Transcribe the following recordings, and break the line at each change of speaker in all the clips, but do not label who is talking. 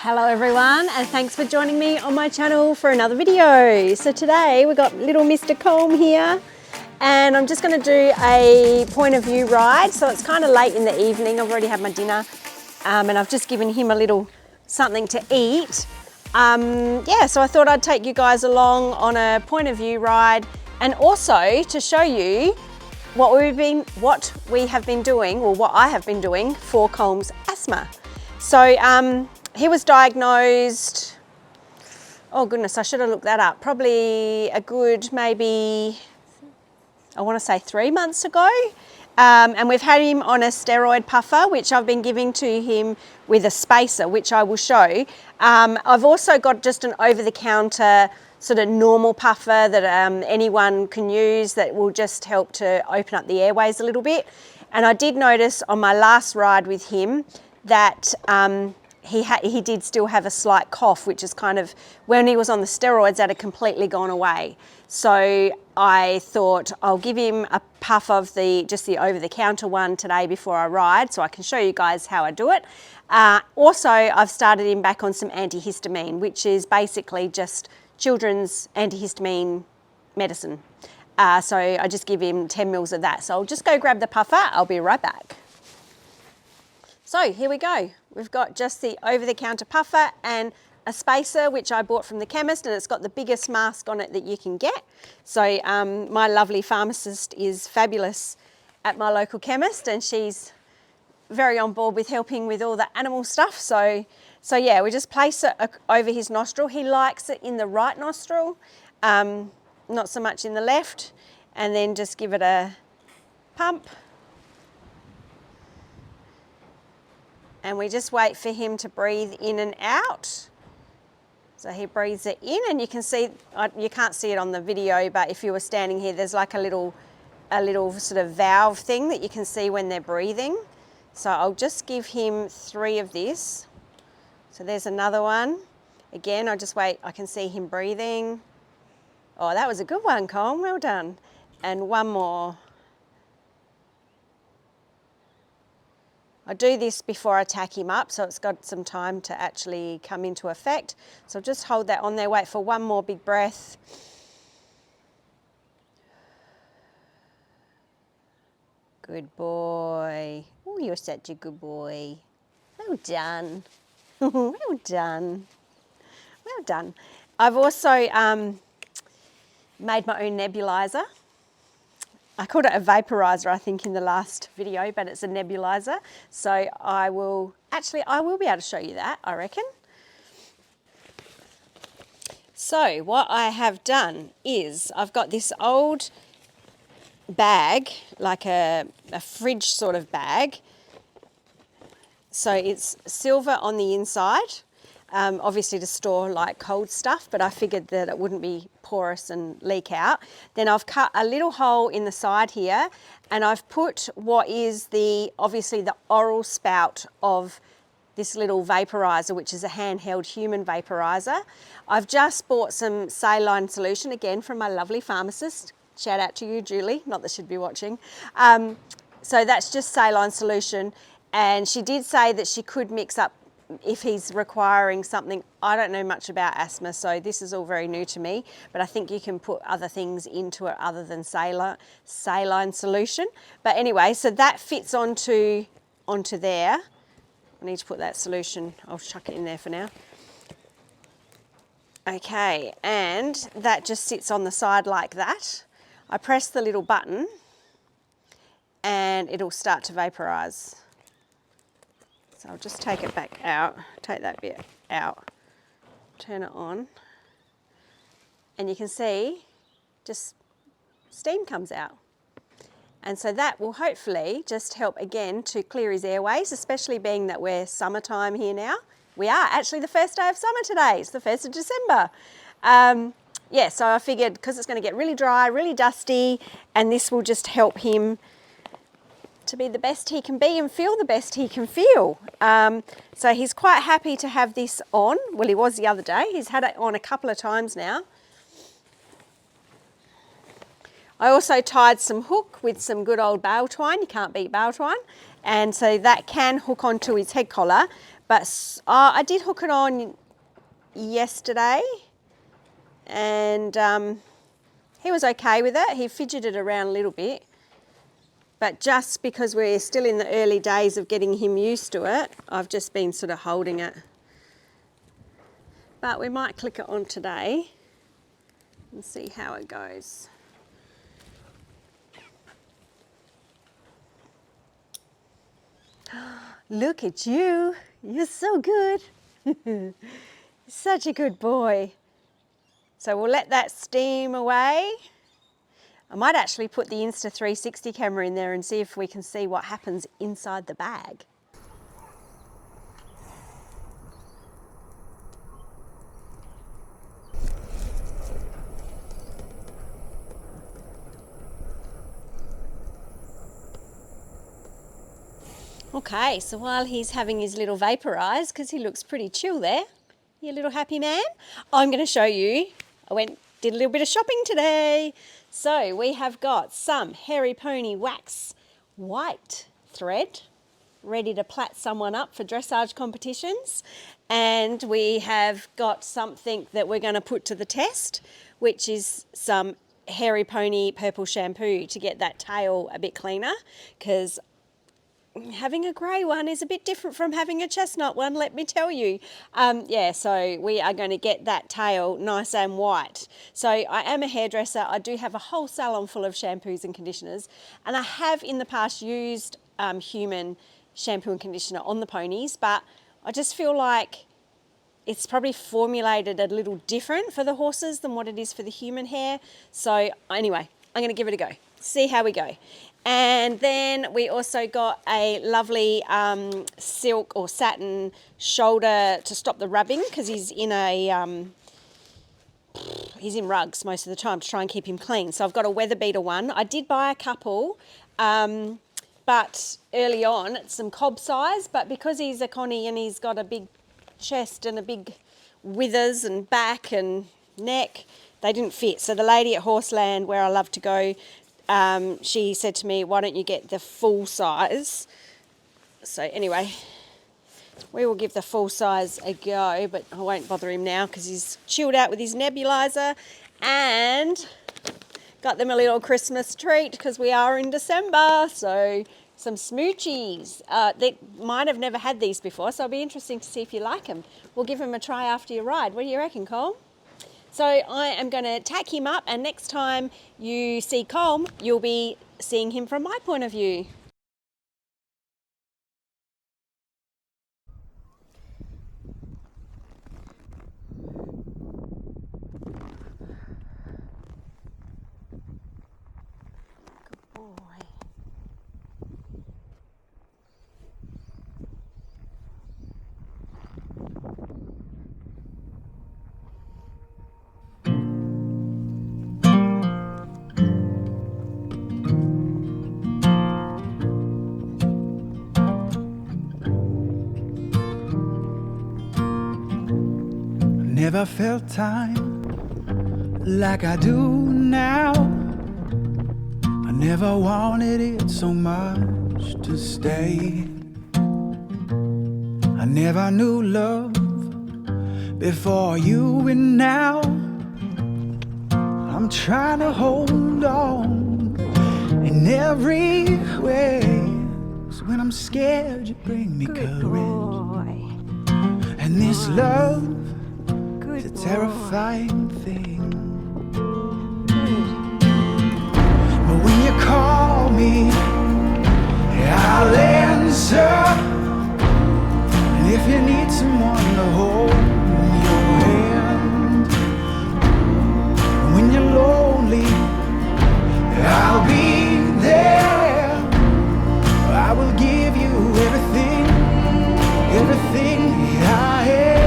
Hello everyone, and thanks for joining me on my channel for another video. So today we've got little Mr. Colm here, and I'm just going to do a point of view ride. So it's kind of late in the evening. I've already had my dinner, and I've just given him a little something to eat. Yeah, so I thought I'd take you guys along on a point of view ride, and also to show you what we have been doing, or what I have been doing for Colm's asthma. So he was diagnosed, oh goodness, I should have looked that up, probably a good maybe, I want to say 3 months ago. And we've had him on a steroid puffer, which I've been giving to him with a spacer, which I will show. I've also got just an over-the-counter sort of normal puffer that anyone can use that will just help to open up the airways a little bit. And I did notice on my last ride with him that he did still have a slight cough, which is kind of, when he was on the steroids, that had completely gone away. So I thought I'll give him a puff of just the over-the-counter one today before I ride, so I can show you guys how I do it. Also, I've started him back on some antihistamine, which is basically just children's antihistamine medicine. So I just give him 10 mils of that. So I'll just go grab the puffer. I'll be right back. So here we go. We've got just the over-the-counter puffer and a spacer, which I bought from the chemist, and it's got the biggest mask on it that you can get. So my lovely pharmacist is fabulous at my local chemist, and she's very on board with helping with all the animal stuff. So yeah, we just place it over his nostril. He likes it in the right nostril, not so much in the left, and then just give it a pump. And we just wait for him to breathe in and out. So he breathes it in, and you can see, you can't see it on the video, but if you were standing here, there's like a little sort of valve thing that you can see when they're breathing. So I'll just give him 3 of this. So there's another one. Again, I'll just wait, I can see him breathing. Oh, that was a good one, Colm, well done. And one more. I do this before I tack him up, so it's got some time to actually come into effect. So I'll just hold that on there, wait for one more big breath. Good boy. Oh, you're such a good boy. Well done. Well done. Well done. I've also made my own nebulizer. I called it a vaporizer, I think, in the last video, but it's a nebulizer. So I will be able to show you that, I reckon. So what I have done is I've got this old bag, like a fridge sort of bag. So it's silver on the inside, obviously to store like cold stuff, but I figured that it wouldn't be porous and leak out. Then I've cut a little hole in the side here, and I've put what is obviously the oral spout of this little vaporizer, which is a handheld human vaporizer. I've just bought some saline solution, again from my lovely pharmacist. Shout out to you, Julie, not that she'd be watching. So that's just saline solution, and she did say that she could mix up if he's requiring something. I don't know much about asthma, so this is all very new to me, but I think you can put other things into it other than saline solution. But anyway, so that fits onto there. I need to put that solution, I'll chuck it in there for now. Okay, and that just sits on the side like that. I press the little button and it'll start to vaporize. So I'll just take it back out, take that bit out, turn it on, and you can see just steam comes out. And so that will hopefully just help again to clear his airways, especially being that we're summertime here now. We are actually the first day of summer today, it's the 1st of December. Yeah, so I figured because it's going to get really dry, really dusty, and this will just help him to be the best he can be and feel the best he can feel. So he's quite happy to have this on. Well, he was the other day. He's had it on a couple of times now. I also tied some hook with some good old bale twine. You can't beat bale twine. And so that can hook onto his head collar, But I did hook it on yesterday, and he was okay with it. He fidgeted around a little bit, but just because we're still in the early days of getting him used to it, I've just been sort of holding it. But we might click it on today and see how it goes. Look at you, you're so good. Such a good boy. So we'll let that steam away. I might actually put the Insta 360 camera in there and see if we can see what happens inside the bag. Okay, so while he's having his little vaporize, because he looks pretty chill there, you little happy man, I'm going to show you. Did a little bit of shopping today. So we have got some Hairy Pony Wax white thread ready to plait someone up for dressage competitions. And we have got something that we're going to put to the test, which is some Hairy Pony purple shampoo to get that tail a bit cleaner, because having a grey one is a bit different from having a chestnut one, let me tell you. Yeah, so we are going to get that tail nice and white. So I am a hairdresser. I do have a whole salon full of shampoos and conditioners, and I have in the past used human shampoo and conditioner on the ponies, but I just feel like it's probably formulated a little different for the horses than what it is for the human hair. So anyway, I'm going to give it a go, see how we go. And then we also got a lovely silk or satin shoulder to stop the rubbing, because he's in rugs most of the time to try and keep him clean. So I've got a weather beater one. I did buy a couple, but early on it's some cob size, but because he's a connie and he's got a big chest and a big withers and back and neck, they didn't fit. So the lady at Horseland, where I love to go, she said to me, why don't you get the full size? So anyway, we will give the full size a go, but I won't bother him now because he's chilled out with his nebulizer, and got them a little Christmas treat because we are in December. So some smoochies. They might have never had these before, so it'll be interesting to see if you like them. We'll give them a try after your ride. What do you reckon, Colm? So I am going to tack him up, and next time you see Colm, you'll be seeing him from my point of view. Good boy.
Never felt time like I do now. I never wanted it so much to stay. I never knew love before you, and now I'm trying to hold on in every way. So when I'm scared, you bring me
Good
courage.
boy.
And this love,
Good
it's a terrifying thing.
Good.
But when you call me, I'll answer. And if you need someone to hold your hand, and when you're lonely, I'll be there. I will give you everything, everything I am.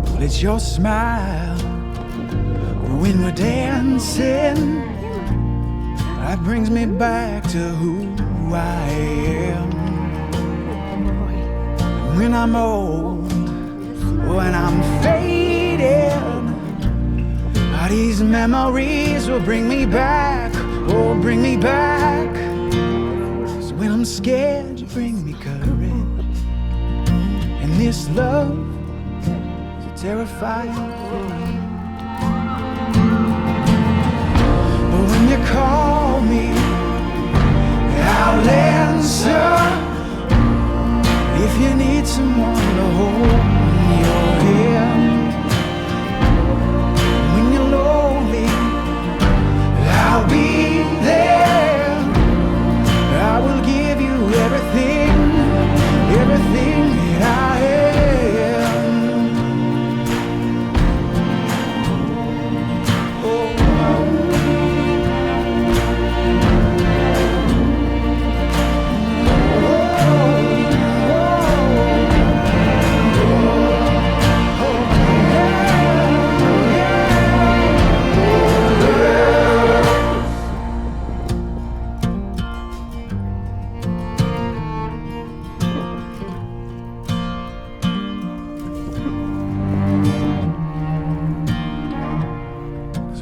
Well, it's your smile when we're dancing that brings me back to who I am. When I'm old, when I'm fading, these memories will bring me back, oh, bring me back. So when I'm scared, you bring me courage. And this love is terrifying feeling. But when you call me, I'll answer. If you need someone to hold your hand, when you're lonely, I'll be there. I will give you everything, everything that I am.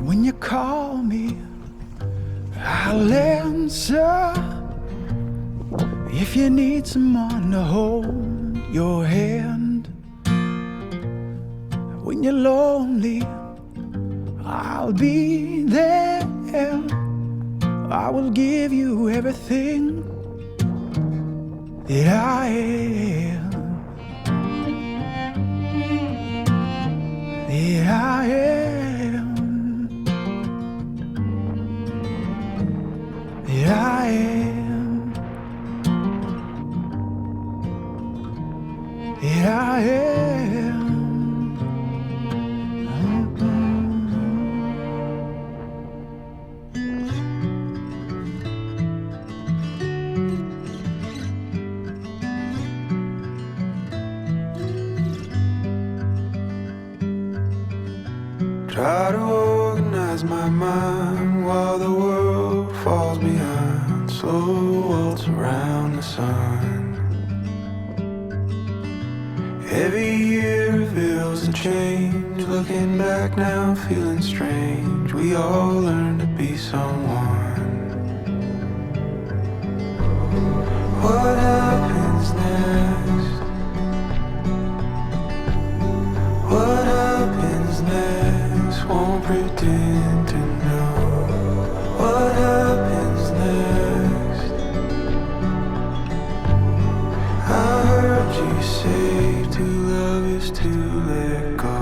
When you call me, I'll answer. If you need someone to hold your hand, when you're lonely, I'll be there. I will give you everything that I am, that I am. That I am, that I am. Try to organize my mind while the world falls behind. Slow waltz around the sun. Every year reveals a change. Looking back now, feeling strange. We all learn to be someone. What happens next? What happens next? Won't pretend to know. What happens next? I heard you say to love is to let go.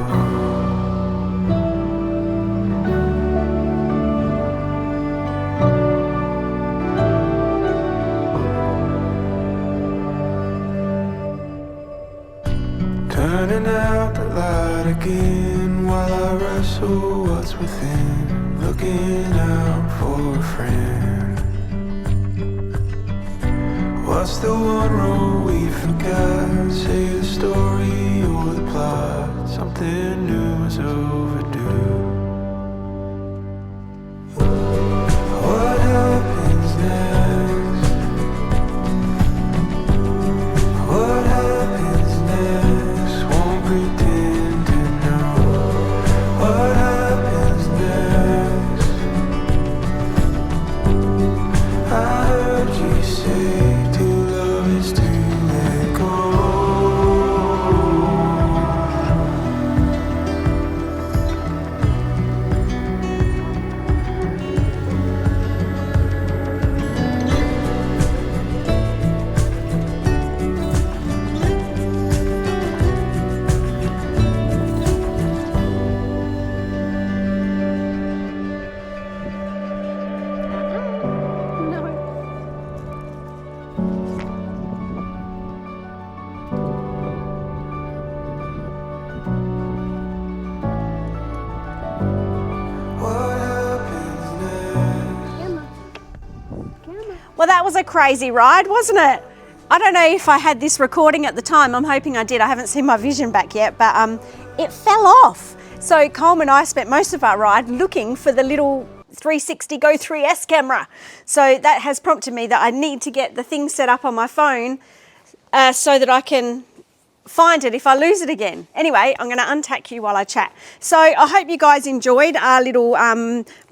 Turning out the light again while I wrestle what's within. Looking out for a friend. What's the one rule we forgot? Say the story or the plot. Something new is overdue. What happens next? What happens next? Won't pretend to know. What happens next? I heard you say to love is to let go.
Well, that was a crazy ride, wasn't it? I don't know if I had this recording at the time. I'm hoping I did. I haven't seen my vision back yet, but it fell off. So Colm and I spent most of our ride looking for the little 360 Go 3S camera. So that has prompted me that I need to get the thing set up on my phone so that I can find it if I lose it again. Anyway, I'm going to untack you while I chat. So I hope you guys enjoyed our little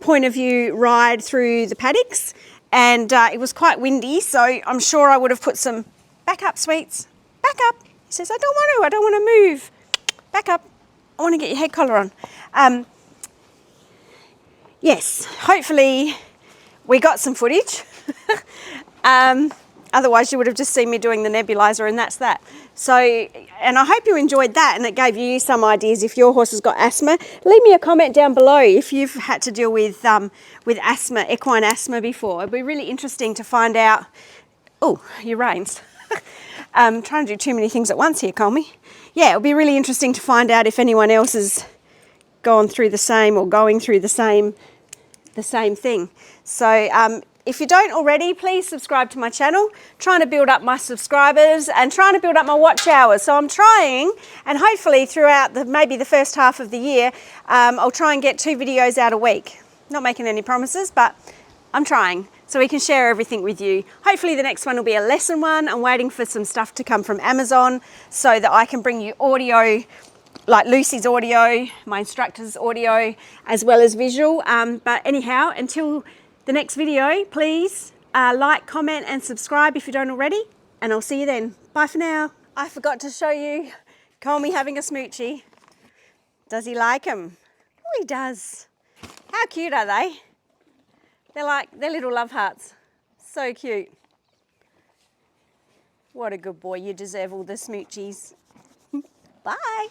point of view ride through the paddocks, and it was quite windy, so I'm sure I would have put some, back up sweets, back up. He says, I don't want to move. Back up, I want to get your head collar on. Yes, hopefully we got some footage. Otherwise you would have just seen me doing the nebulizer, and that's that. So, and I hope you enjoyed that and it gave you some ideas if your horse has got asthma. Leave me a comment down below if you've had to deal with asthma, equine asthma before. It'd be really interesting to find out. Oh, your reins. Trying to do too many things at once here, Colmy. Yeah, it'll be really interesting to find out if anyone else has gone through the same or going through the same thing. So if you don't already, please subscribe to my channel. Trying to build up my subscribers and trying to build up my watch hours. So I'm trying, and hopefully throughout maybe the first half of the year, I'll try and get 2 videos out a week. Not making any promises, but I'm trying, so we can share everything with you. Hopefully the next one will be a lesson one. I'm waiting for some stuff to come from Amazon so that I can bring you audio, like Lucy's audio, my instructor's audio, as well as visual. But anyhow, until the next video, please like, comment and subscribe if you don't already, and I'll see you then. Bye for now. I forgot to show you Colmy having a smoochie. Does he like them? Oh, he does. How cute are they? They're little love hearts. So cute. What a good boy. You deserve all the smoochies. Bye.